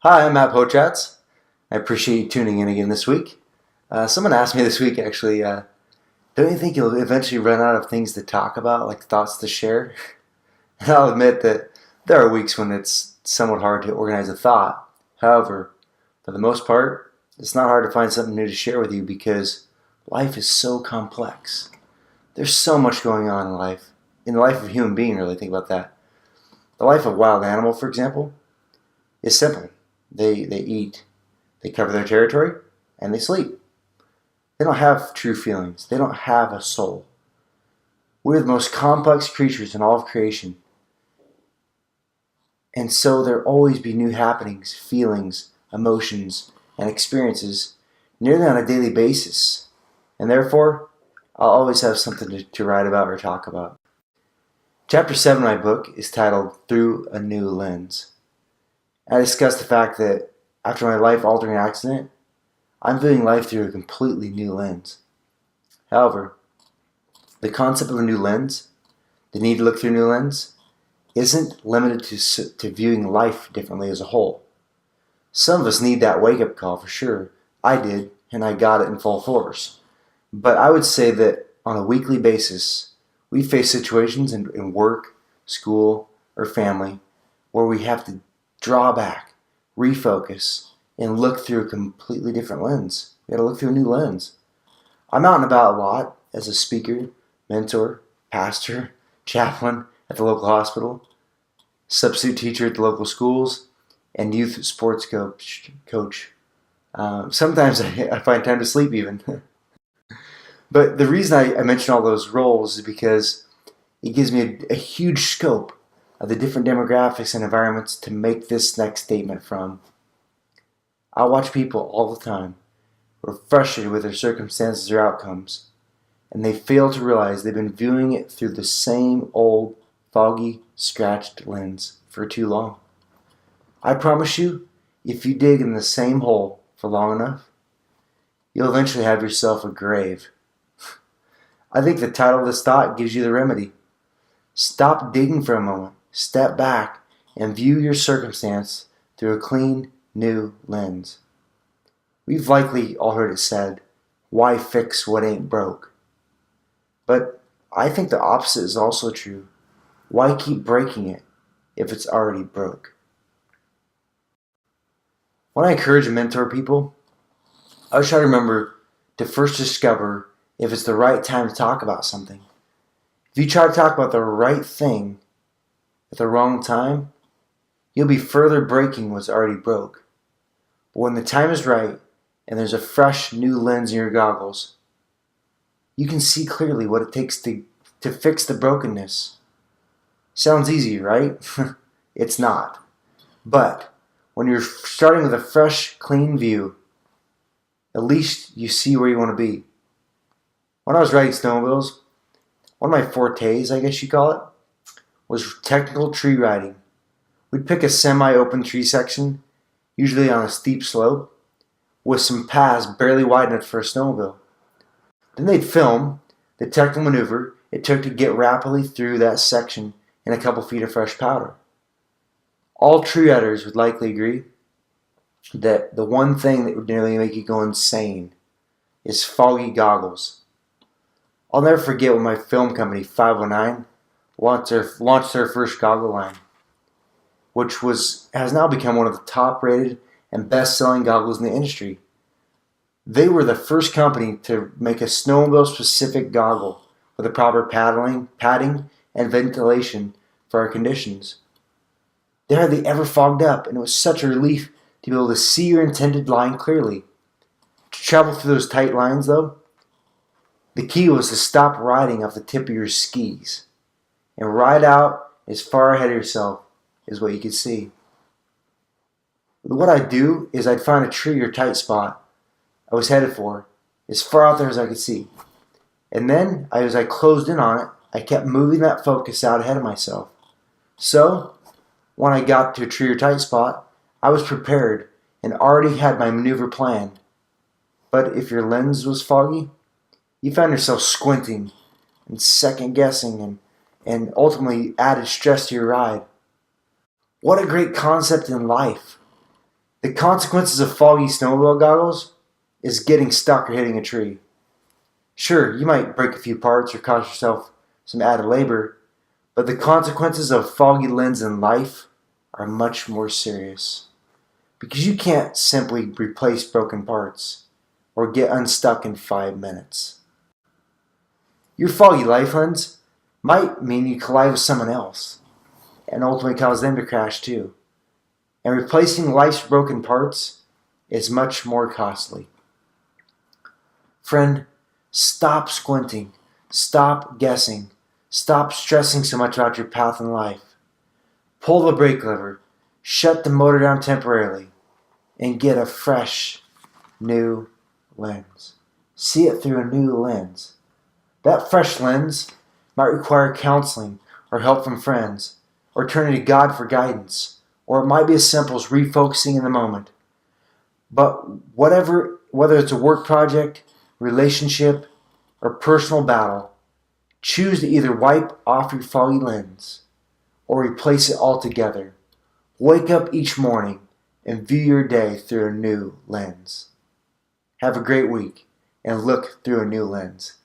Hi, I'm Matt Potratz. I appreciate you tuning in again this week. Someone asked me this week, actually, don't you think you'll eventually run out of things to talk about, like thoughts to share? And I'll admit that there are weeks when it's somewhat hard to organize a thought. However, for the most part, it's not hard to find something new to share with you because life is so complex. There's so much going on in the life of a human being, really. Think about that. The life of a wild animal, for example, is simple. They eat, they cover their territory, and they sleep. They don't have true feelings. They don't have a soul. We're the most complex creatures in all of creation. And so there'll always be new happenings, feelings, emotions, and experiences nearly on a daily basis. And therefore, I'll always have something to write about or talk about. Chapter 7 of my book is titled Through a New Lens. I discuss the fact that after my life-altering accident, I'm viewing life through a completely new lens. However, the concept of a new lens, the need to look through a new lens, isn't limited to viewing life differently as a whole. Some of us need that wake-up call for sure. I did, and I got it in full force. But I would say that on a weekly basis, we face situations in work, school, or family where we have to draw back, refocus, and look through a completely different lens. We got to look through a new lens. I'm out and about a lot as a speaker, mentor, pastor, chaplain at the local hospital, substitute teacher at the local schools, and youth sports coach. Sometimes I find time to sleep even. But the reason I mention all those roles is because it gives me a huge scope of the different demographics and environments to make this next statement from. I watch people all the time who are frustrated with their circumstances or outcomes, and they fail to realize they've been viewing it through the same old, foggy, scratched lens for too long. I promise you, if you dig in the same hole for long enough, you'll eventually have yourself a grave. I think the title of this thought gives you the remedy. Stop digging for a moment, step back, and view your circumstance through a clean, new lens. We've likely all heard it said, why fix what ain't broke? But I think the opposite is also true. Why keep breaking it if it's already broke? When I encourage and mentor people, I always try to remember to first discover if it's the right time to talk about something. If you try to talk about the right thing at the wrong time, you'll be further breaking what's already broke. But when the time is right and there's a fresh new lens in your goggles, you can see clearly what it takes to fix the brokenness. Sounds easy, right? It's not. But when you're starting with a fresh, clean view, at least you see where you want to be. When I was riding snowmobiles, one of my fortes, I guess you call it, was technical tree riding. We'd pick a semi-open tree section, usually on a steep slope, with some paths barely wide enough for a snowmobile. Then they'd film the technical maneuver it took to get rapidly through that section in a couple feet of fresh powder. All tree riders would likely agree that the one thing that would nearly make you go insane is foggy goggles. I'll never forget when my film company, 509, launched their first goggle line, which has now become one of the top-rated and best-selling goggles in the industry. They were the first company to make a snowmobile-specific goggle with the proper padding, and ventilation for our conditions. They hardly ever fogged up, and it was such a relief to be able to see your intended line clearly. To travel through those tight lines, though, the key was to stop riding off the tip of your skis and ride out as far ahead of yourself as what you could see. What I'd do is I'd find a tree or tight spot I was headed for as far out there as I could see. And then, as I closed in on it, I kept moving that focus out ahead of myself. So, when I got to a tree or tight spot, I was prepared and already had my maneuver planned. But if your lens was foggy, you found yourself squinting and second guessing and ultimately added stress to your ride. What a great concept in life. The consequences of foggy snowmobile goggles is getting stuck or hitting a tree. Sure, you might break a few parts or cost yourself some added labor, but the consequences of foggy lens in life are much more serious. Because you can't simply replace broken parts or get unstuck in 5 minutes. Your foggy life lens might mean you collide with someone else and ultimately cause them to crash too. And replacing life's broken parts is much more costly. Friend, stop squinting, stop guessing, stop stressing so much about your path in life. Pull the brake lever, shut the motor down temporarily, and get a fresh, new lens. See it through a new lens. That fresh lens might require counseling or help from friends, or turning to God for guidance, or it might be as simple as refocusing in the moment. But whether it's a work project, relationship, or personal battle, choose to either wipe off your foggy lens or replace it altogether. Wake up each morning and view your day through a new lens. Have a great week and look through a new lens.